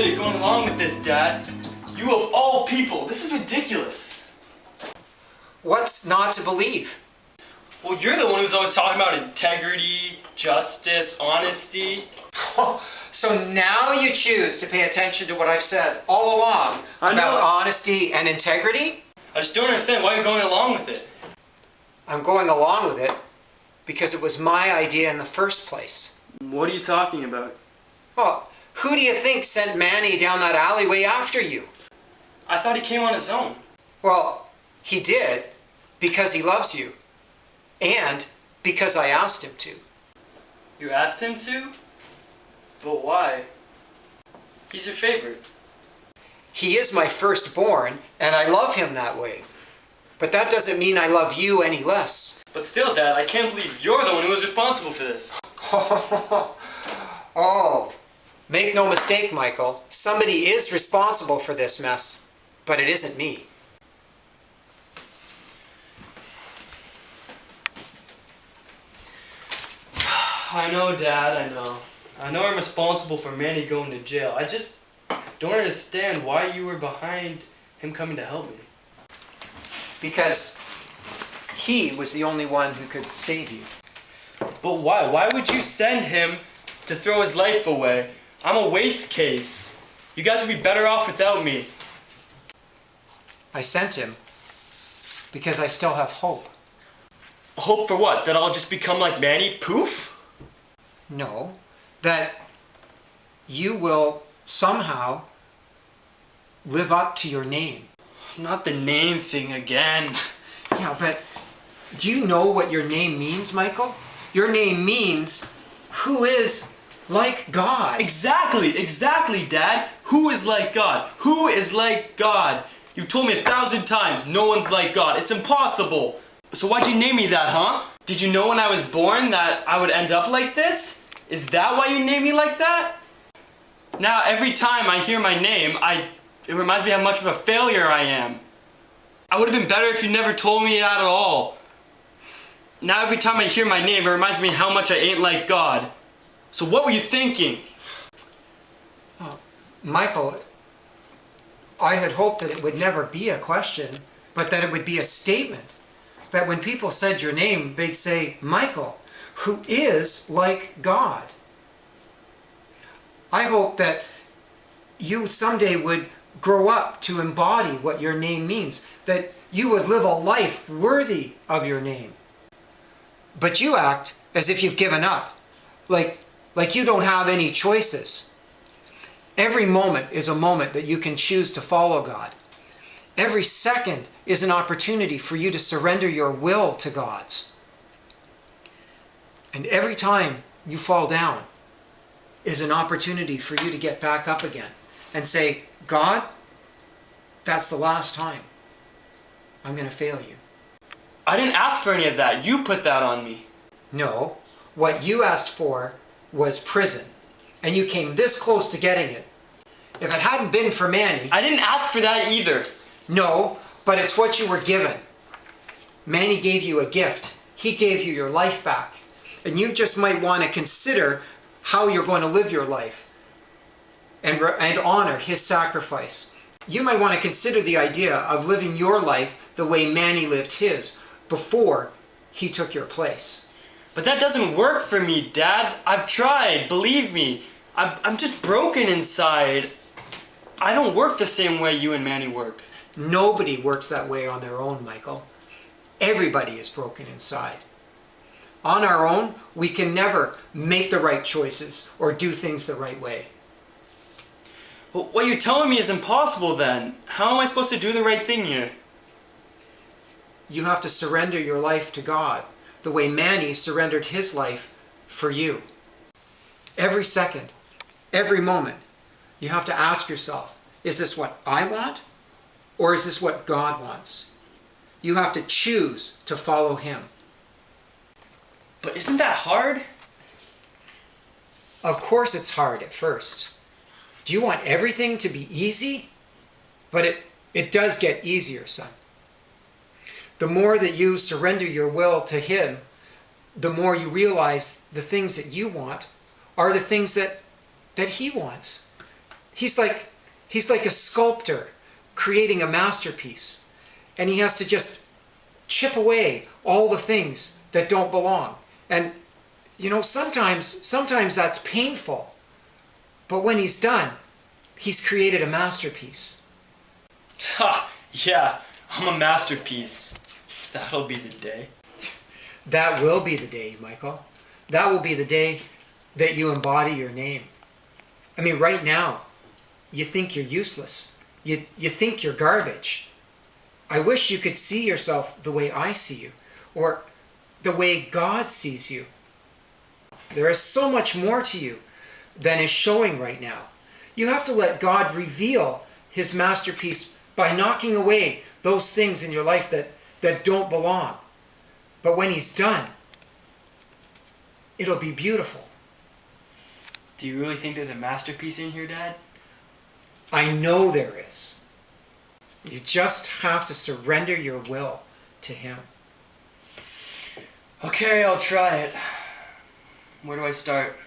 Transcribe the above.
believe you're going along with this, Dad. You of all people, this is ridiculous. What's not to believe? Well, you're the one who's always talking about integrity, justice, honesty. So now you choose to pay attention to what I've said all along about honesty and integrity? I just don't understand why you're going along with it. I'm going along with it because it was my idea in the first place. What are you talking about? Well, who do you think sent Manny down that alleyway after you? I thought he came on his own. Well, he did because he loves you and because I asked him to. You asked him to? But why? He's your favorite. He is my firstborn and I love him that way. But that doesn't mean I love you any less. But still, Dad, I can't believe you're the one who was responsible for this. Oh, make no mistake, Michael. Somebody is responsible for this mess, but it isn't me. I know, Dad, I know. I know I'm responsible for Manny going to jail. I just don't understand why you were behind him coming to help me. Because he was the only one who could save you. But why? Why would you send him to throw his life away? I'm a waste case. You guys would be better off without me. I sent him because I still have hope. Hope for what? That I'll just become like Manny? Poof? No, that you will somehow live up to your name. Not the name thing again. Yeah, but do you know what your name means, Michael? Your name means who is like God. Exactly, Dad. Who is like God? Who is like God? You've told me 1,000 times no one's like God. It's impossible. So why'd you name me that, huh? Did you know when I was born that I would end up like this? Is that why you named me like that? Now every time I hear my name, it reminds me how much of a failure I am. I would have been better if you never told me that at all. Now every time I hear my name, it reminds me how much I ain't like God. So what were you thinking? Michael, I had hoped that it would never be a question, but that it would be a statement. That when people said your name, they'd say, Michael, who is like God. I hope that you someday would grow up to embody what your name means, that you would live a life worthy of your name. But you act as if you've given up, like you don't have any choices. Every moment is a moment that you can choose to follow God. Every second is an opportunity for you to surrender your will to God's. And every time you fall down is an opportunity for you to get back up again and say, God, that's the last time I'm going to fail you. I didn't ask for any of that. You put that on me. No, what you asked for was prison, and you came this close to getting it. If it hadn't been for Manny... I didn't ask for that either. No, but it's what you were given. Manny gave you a gift. He gave you your life back. And you just might want to consider how you're going to live your life and honor his sacrifice. You might want to consider the idea of living your life the way Manny lived his before he took your place. But that doesn't work for me, Dad. I've tried, believe me. I'm just broken inside. I don't work the same way you and Manny work. Nobody works that way on their own, Michael. Everybody is broken inside. On our own, we can never make the right choices or do things the right way. Well, what you're telling me is impossible then. How am I supposed to do the right thing here? You have to surrender your life to God the way Manny surrendered his life for you. Every second, every moment, you have to ask yourself, is this what I want or is this what God wants? You have to choose to follow him. But isn't that hard? Of course it's hard at first. Do you want everything to be easy? But it does get easier, son. The more that you surrender your will to him, the more you realize the things that you want are the things that he wants. He's like a sculptor creating a masterpiece. And he has to just chip away all the things that don't belong. And sometimes that's painful. But when he's done, he's created a masterpiece. Ha! Yeah, I'm a masterpiece. That'll be the day. That will be the day, Michael. That will be the day that you embody your name. I mean, right now, you think you're useless. You think you're garbage. I wish you could see yourself the way I see you, or the way God sees you. There is so much more to you than is showing right now. You have to let God reveal his masterpiece by knocking away those things in your life that don't belong. But when he's done, it'll be beautiful. Do you really think there's a masterpiece in here, Dad? I know there is. You just have to surrender your will to him. Okay, I'll try it. Where do I start?